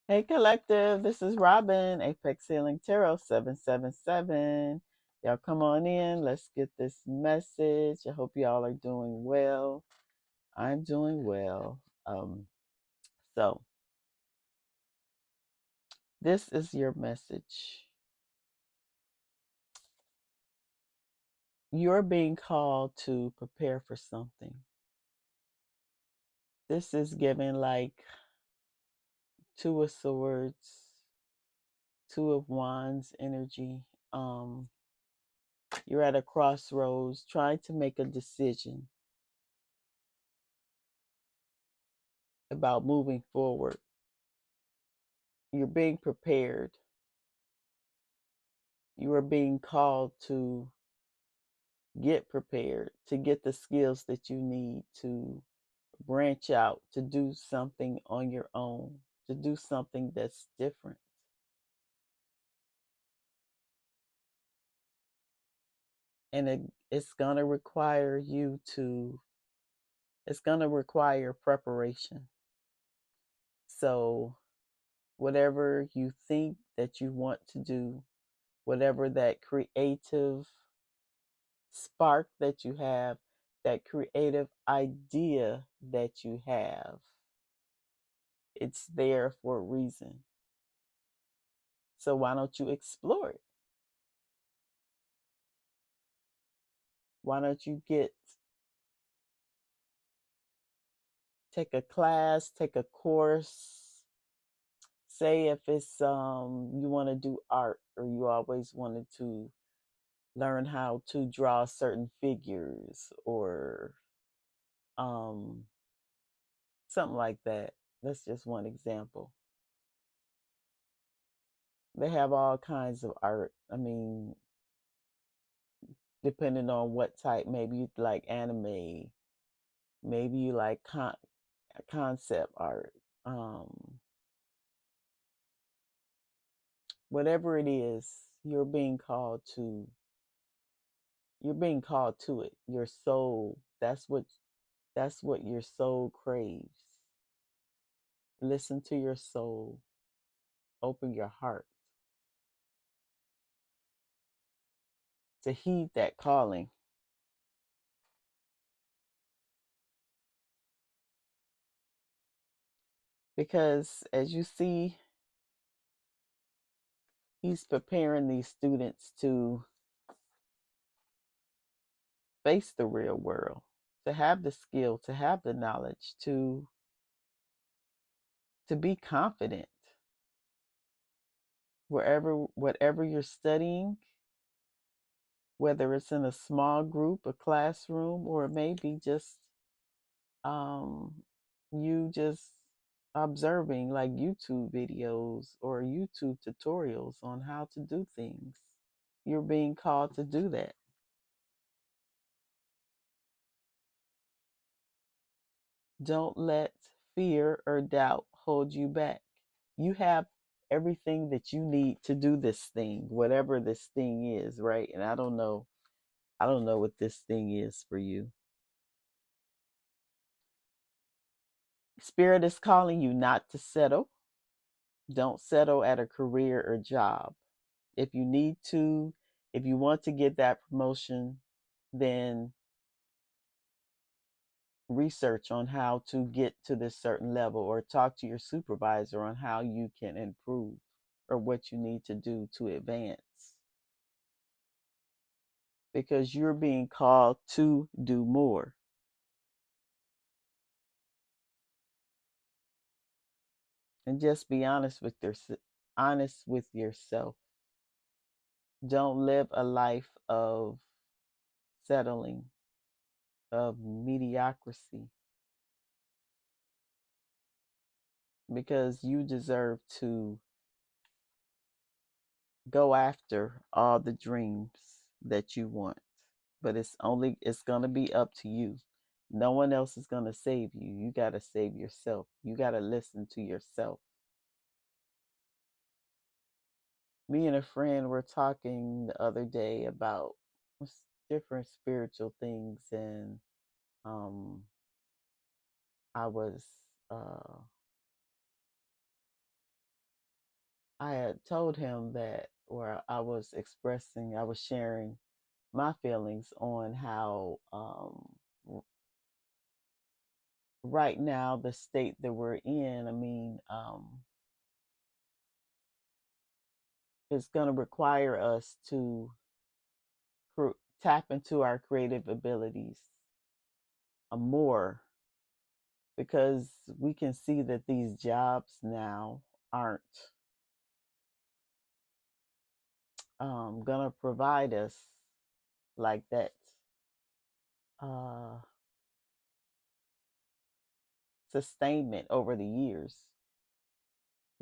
Hey collective, this is Robin, Apex Healing Tarot 777. Y'all come on in, let's get this message. I hope y'all are doing well. I'm doing well. So this is your message. You're being called to prepare for something. This is giving like Two of Swords, Two of Wands energy. Um, you're at a crossroads trying to make a decision about moving forward. You're being prepared. You are being called to get prepared, to get the skills that you need to branch out, to do something on your own, to do something that's different. And it's going to require it's going to require preparation. So, whatever you think that you want to do, whatever that creative spark that you have, that creative idea that you have, it's there for a reason. So why don't you explore it? Why don't you take a class, take a course? Say if it's you want to do art, or you always wanted to learn how to draw certain figures, or um something like that. That's just one example. They have all kinds of art. I mean, depending on what type, maybe you like anime, maybe you like concept art, um, whatever it is, you're being called to it. Your soul, that's what your soul craves. Listen to your soul, open your heart to heed that calling. Because as you see, he's preparing these students to face the real world, to have the skill, to have the knowledge, to be confident whatever you're studying, whether it's in a small group, a classroom, or maybe just um, you just observing like YouTube videos or YouTube tutorials on how to do things. You're being called to do that. Don't let fear or doubt hold you back. You have everything that you need to do this thing, whatever this thing is, right? And I don't know what this thing is for you. Spirit is calling you not to settle. Don't settle at a career or job. If you need to, if you want to get that promotion, then research on how to get to this certain level, or talk to your supervisor on how you can improve or what you need to do to advance, because you're being called to do more. And just be honest with yourself. Don't live a life of settling, of mediocrity, because you deserve to go after all the dreams that you want. But it's going to be up to you. No one else is going to save you. You got to save yourself. You got to listen to yourself. Me and a friend were talking the other day about different spiritual things, and um I was uh I had told him that, or I was expressing, I was sharing my feelings on how right now the state that we're in, I mean, it's going to require us to tap into our creative abilities more, because we can see that these jobs now aren't going to provide us like that uh, sustainment over the years,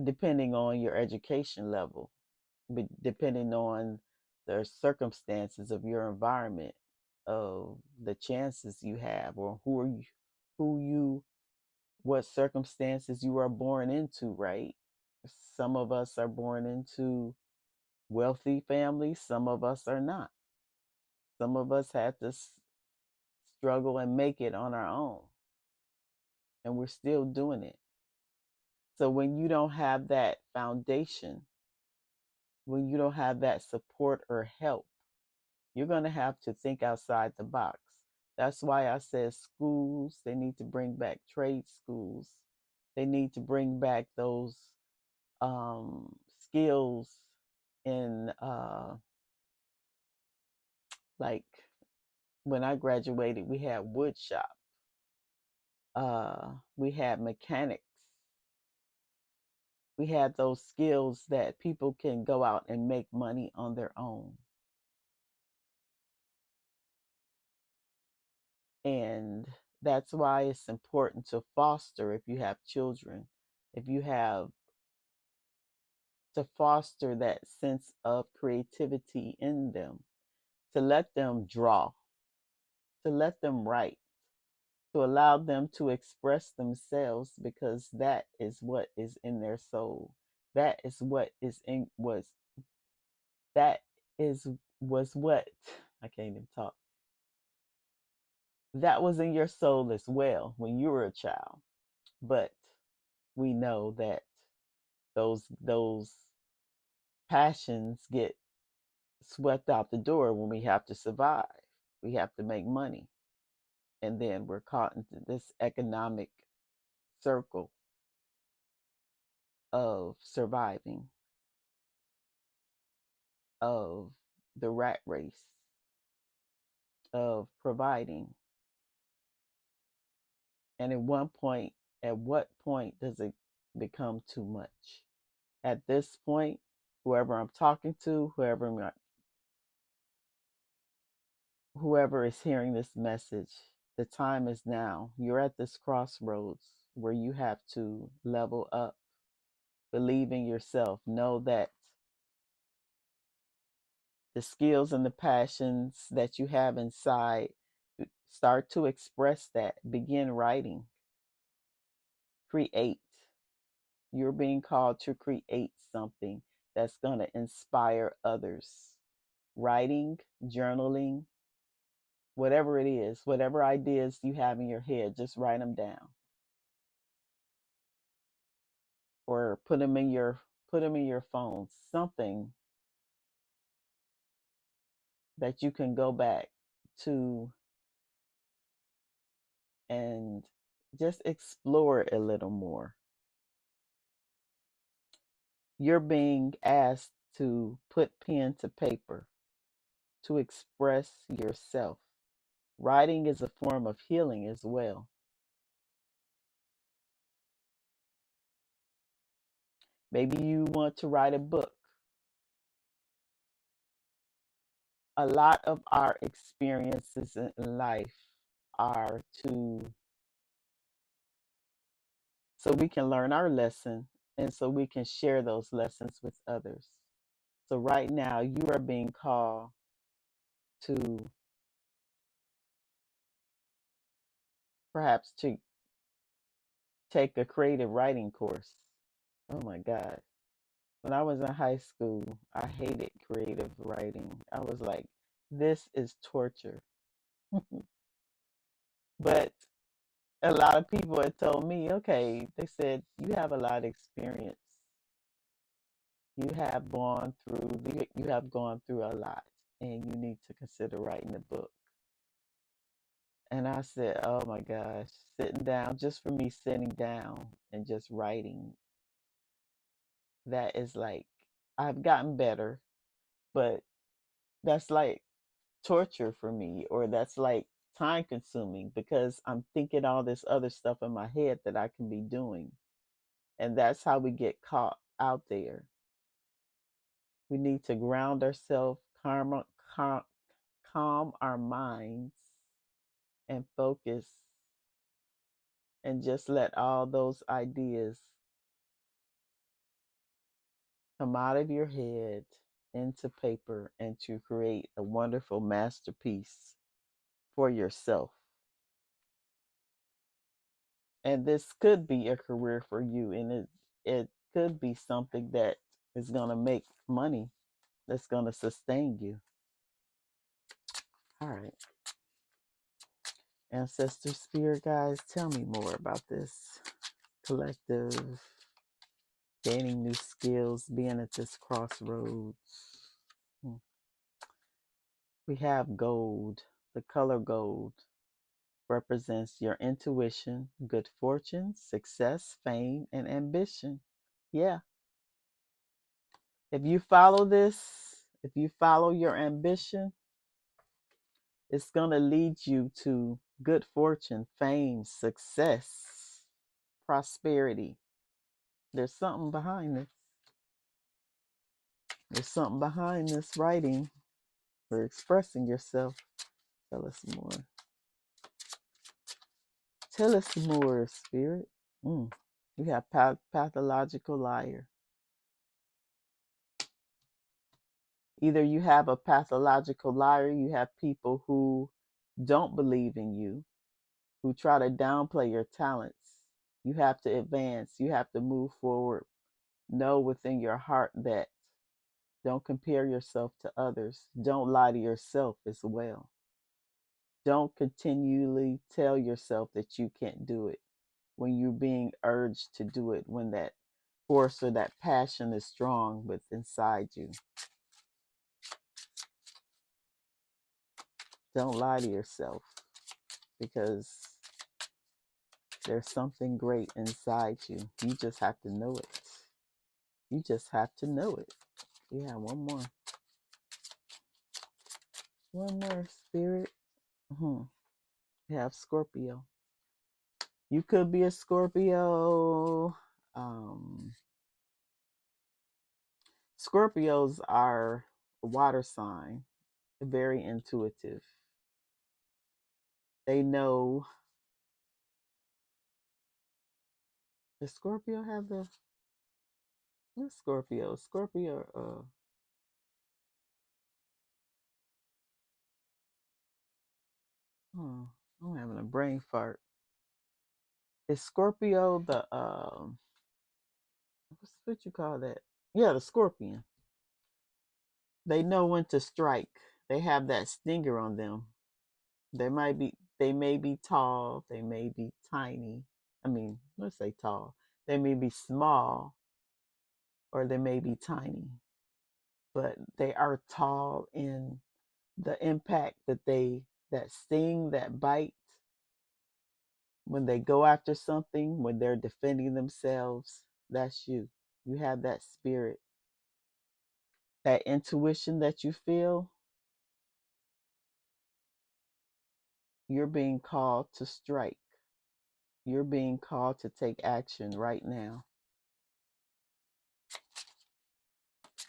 depending on your education level, depending on the circumstances of your environment, of the chances you have, or who you, what circumstances you are born into, right? Some of us are born into wealthy families, some of us are not. Some of us had to struggle and make it on our own, and we're still doing it. So when you don't have that foundation, when you don't have that support or help, you're going to have to think outside the box. That's why I said schools, they need to bring back trade schools. They need to bring back those skills in, like when I graduated, we had wood shop. We had mechanics. We had those skills that people can go out and make money on their own. And that's why it's important to foster, if you have children, if you have, to foster that sense of creativity in them, to let them draw, to let them write, to allow them to express themselves, because that is what is in their soul. That is what is in, that is was what, I can't even talk. That was in your soul as well when you were a child. But we know that those passions get swept out the door when we have to survive. We have to make money. And then we're caught into this economic circle of surviving, of the rat race, of providing. And at what point does it become too much? At this point, whoever I'm talking to, whoever is hearing this message, the time is now. You're at this crossroads where you have to level up, believe in yourself, know that the skills and the passions that you have inside, start to express that. Begin writing, create. You're being called to create something that's going to inspire others. Writing, journaling, whatever it is, whatever ideas you have in your head, just write them down, or put them in your phone. Something that you can go back to and just explore it a little more. You're being asked to put pen to paper, to express yourself. Writing is a form of healing as well. Maybe you want to write a book. A lot of our experiences in life are so we can learn our lesson, and so we can share those lessons with others. So right now you are being called to, perhaps, to take a creative writing course. Oh my God. When I was in high school, I hated creative writing. I was like, this is torture. But a lot of people had told me, okay, they said, you have a lot of experience. You have gone through a lot, and you need to consider writing a book. And I said, oh my gosh, sitting down, just for me sitting down and just writing, that is like, I've gotten better, but that's like torture for me, or that's like time consuming because I'm thinking all this other stuff in my head that I can be doing. And that's how we get caught out there. We need to ground ourselves, calm our minds, and focus, and just let all those ideas come out of your head into paper and to create a wonderful masterpiece for yourself. And this could be a career for you, and it could be something that is going to make money, that's going to sustain you. All right. Ancestor spirit guys, tell me more about this collective, gaining new skills, being at this crossroads. We have gold. The color gold represents your intuition, good fortune, success, fame, and ambition. Yeah. If you follow this, if you follow your ambition, it's going to lead you to good fortune, fame, success, prosperity. There's something behind this. There's something behind this writing or expressing yourself. Tell us more. Tell us more, spirit. We have pathological liar. Either you have a pathological liar, you have people who don't believe in you, who try to downplay your talents. You have to advance. You have to move forward. Know within your heart that don't compare yourself to others. Don't lie to yourself as well. Don't continually tell yourself that you can't do it when you're being urged to do it, when that force or that passion is strong within inside you. Don't lie to yourself, because there's something great inside you. You just have to know it. You just have to know it. Yeah, one more. One more, spirit. We have Scorpio. You could be a Scorpio. Scorpios are a water sign, very intuitive. They know. Does Scorpio have the? What's Scorpio? Scorpio. I'm having a brain fart. Is Scorpio the what you call that? Yeah, the scorpion. They know when to strike. They have that stinger on them. They may be tall, they may be tiny. I mean, let's say tall. They may be small or they may be tiny. But they are tall in the impact that sting, that bite, when they go after something, when they're defending themselves. That's you. You have that spirit, that intuition that you feel. You're being called to strike. You're being called to take action right now.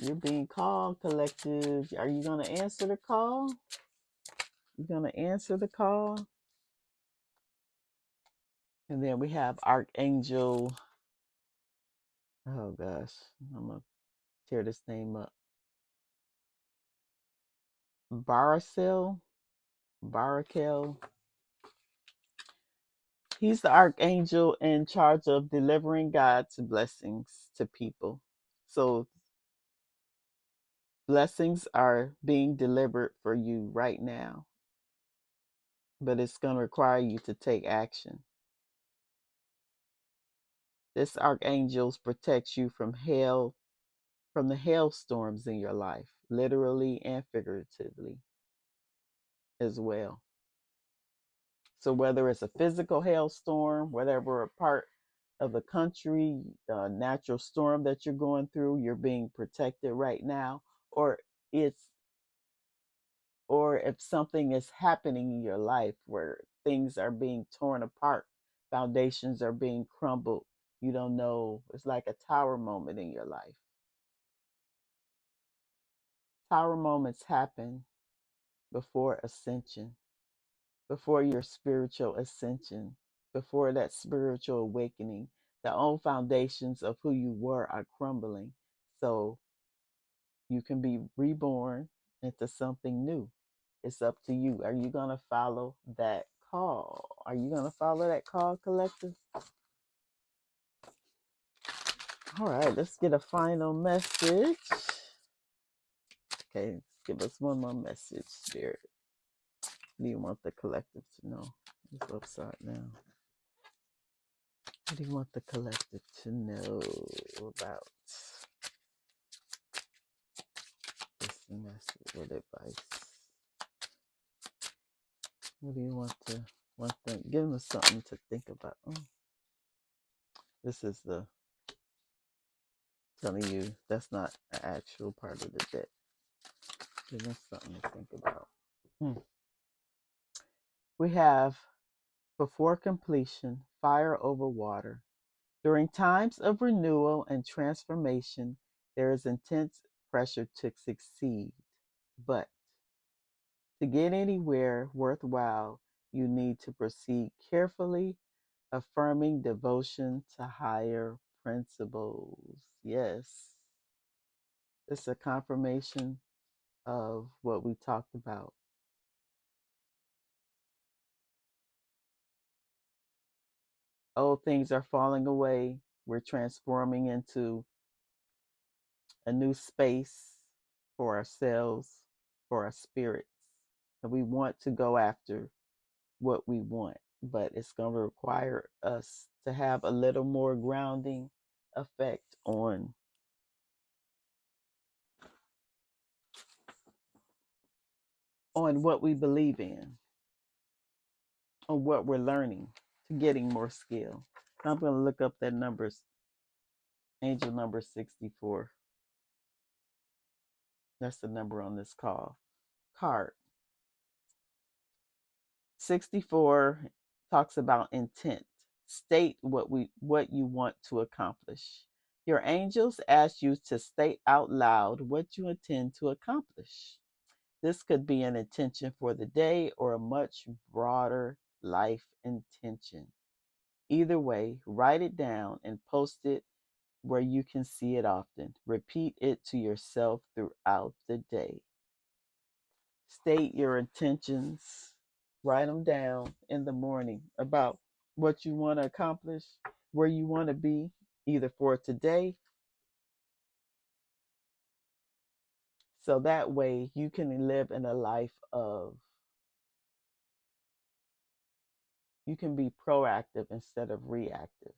You're being called, collective. Are you going to answer the call? You're going to answer the call? And then we have Archangel. Oh gosh, I'm going to tear this name up. Barakel. He's the archangel in charge of delivering God's blessings to people. So blessings are being delivered for you right now, but it's going to require you to take action. This archangel protects you from hell, from the hailstorms in your life, literally and figuratively as well. So whether it's a physical hailstorm, whatever part of the country, natural storm that you're going through, you're being protected right now, or it's or if something is happening in your life where things are being torn apart, foundations are being crumbled, you don't know, it's like a tower moment in your life. Tower moments happen before ascension, before your spiritual ascension, before that spiritual awakening. The old foundations of who you were are crumbling. So you can be reborn into something new. It's up to you. Are you going to follow that call? Are you going to follow that call, collective? All right, let's get a final message. Okay, give us one more message, Spirit. What do you want the collective to know? It's upside down. What do you want the collective to know about this message or advice? What do you want them? Give them something to think about. This is the telling you that's not an actual part of the deck. Give them something to think about. We have before completion, fire over water. During times of renewal and transformation, there is intense pressure to succeed. But to get anywhere worthwhile, you need to proceed carefully, affirming devotion to higher principles. Yes, it's a confirmation of what we talked about. Old things are falling away. We're transforming into a new space for ourselves, for our spirits. And we want to go after what we want, but it's going to require us to have a little more grounding effect on what we believe in, on what we're learning, to getting more skill. I'm going to look up that numbers, angel number 64. That's the number on this card. 64 talks about intent. State what you want to accomplish. Your angels ask you to state out loud what you intend to accomplish. This could be an intention for the day or a much broader life intention. Either way, write it down and post it where you can see it often. Repeat it to yourself throughout the day. State your intentions. Write them down in the morning about what you want to accomplish, where you want to be, either for today. So that way you can live in a life of, you can be proactive instead of reactive.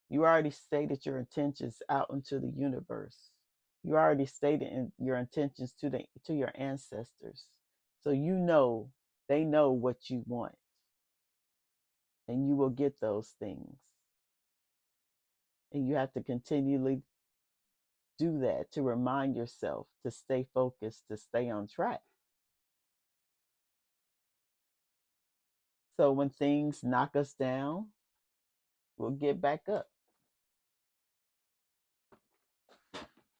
You already stated your intentions out into the universe. You already stated your intentions to your ancestors. So they know what you want. And you will get those things. And you have to continually do that to remind yourself to stay focused, to stay on track. So when things knock us down, we'll get back up.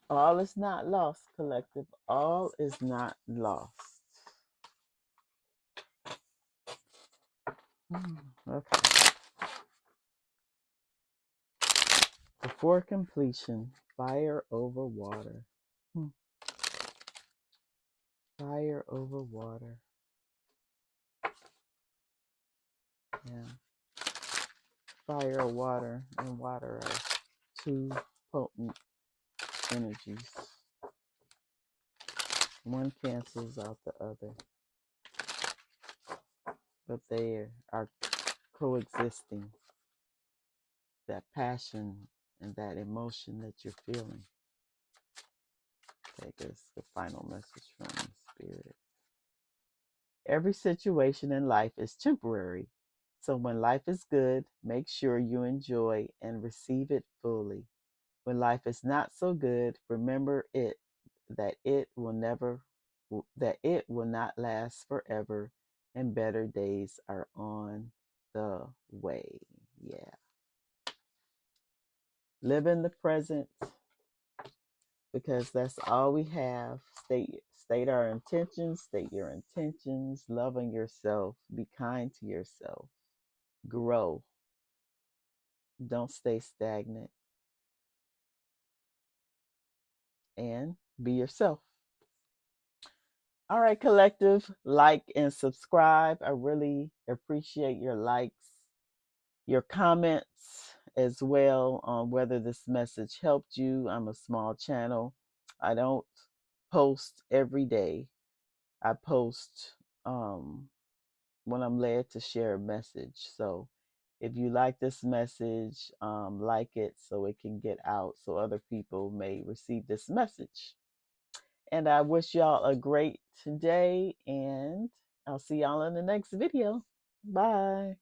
All is not lost, collective. All is not lost. Okay. Before completion, fire over water. Fire over water. Yeah. Fire, water, and water are two potent energies. One cancels out the other, but they are coexisting. That passion and that emotion that you're feeling. Okay, this is the final message from Spirit. Every situation in life is temporary. So when life is good, make sure you enjoy and receive it fully. When life is not so good, remember it will not last forever, and better days are on the way. Yeah. Live in the present, because that's all we have. State our intentions, state your intentions, love on yourself, be kind to yourself, grow. Don't stay stagnant, and be yourself. All right, collective, like and subscribe. I really appreciate your likes, your comments as well on whether this message helped you. I'm a small channel. I don't post every day. I post when I'm led to share a message. So if you like this message, like it so it can get out so other people may receive this message. And I wish y'all a great day, and I'll see y'all in the next video. Bye.